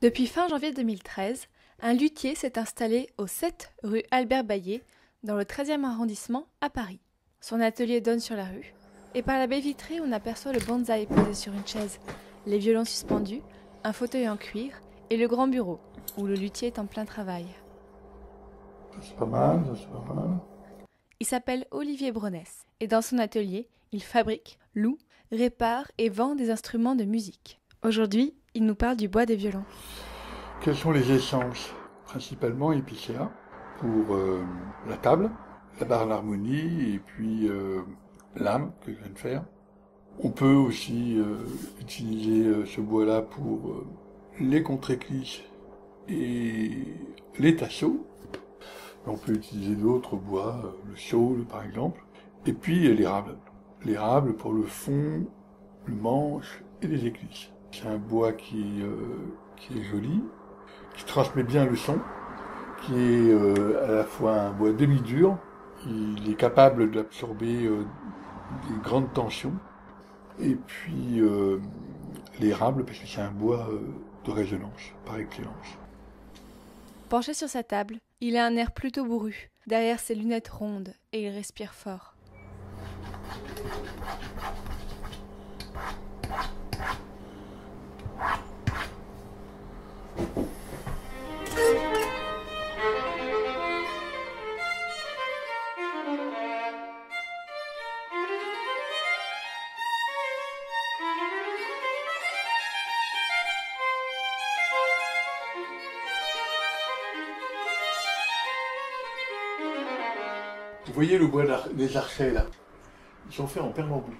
Depuis fin janvier 2013, un luthier s'est installé au 7 rue Albert Baillet, dans le 13e arrondissement à Paris. Son atelier donne sur la rue, et par la baie vitrée on aperçoit le bonsaï posé sur une chaise, les violons suspendus, un fauteuil en cuir et le grand bureau, où le luthier est en plein travail. Ça c'est pas mal, ça c'est pas mal. Il s'appelle Olivier Bronès, et dans son atelier, il fabrique, loue, répare et vend des instruments de musique. Aujourd'hui, il nous parle du bois des violons. Quelles sont les essences? Principalement épicéa pour la table, la barre d'harmonie et puis l'âme que je viens de faire. On peut aussi utiliser ce bois-là pour les contréclisses et les tasseaux. On peut utiliser d'autres bois, le saule par exemple. Et puis l'érable. L'érable pour le fond, le manche et les éclisses. C'est un bois qui est joli, qui transmet bien le son, qui est à la fois un bois demi-dur. Il est capable d'absorber des grandes tensions. Et puis l'érable, parce que c'est un bois de résonance, par excellence. Penché sur sa table, il a un air plutôt bourru, derrière ses lunettes rondes, et il respire fort. Vous voyez le bois des archets là? Ils sont faits en Pernambouc.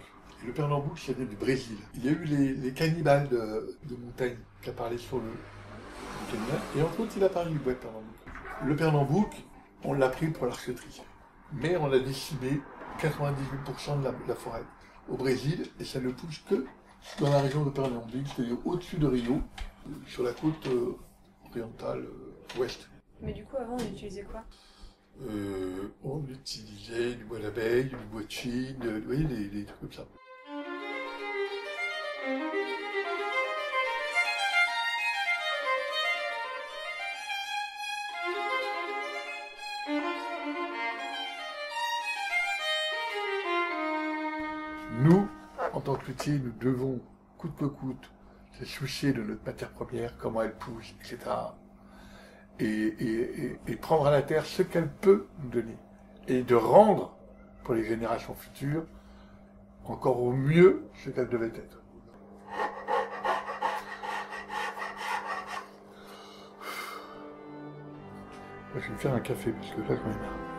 Et le Pernambouc, ça vient du Brésil. Il y a eu les cannibales de montagne qui a parlé sur le cannibale. Et entre autres, il a parlé du bois de Pernambouc. Le Pernambouc, on l'a pris pour l'archeterie. Mais on a décimé 98% de la forêt au Brésil. Et ça ne pousse que dans la région de Pernambouc, c'est-à-dire au-dessus de Rio, sur la côte orientale ouest. Mais du coup, avant, on utilisait quoi? On utilisait du bois d'abeille, du bois de Chine, vous voyez, des trucs comme ça. Nous, en tant que luthiers, nous devons, coûte que coûte, se soucier de notre matière première, comment elle pousse, etc. Et prendre à la terre ce qu'elle peut nous donner. Et de rendre, pour les générations futures, encore au mieux ce qu'elle devait être. Je vais me faire un café, parce que là, quand même...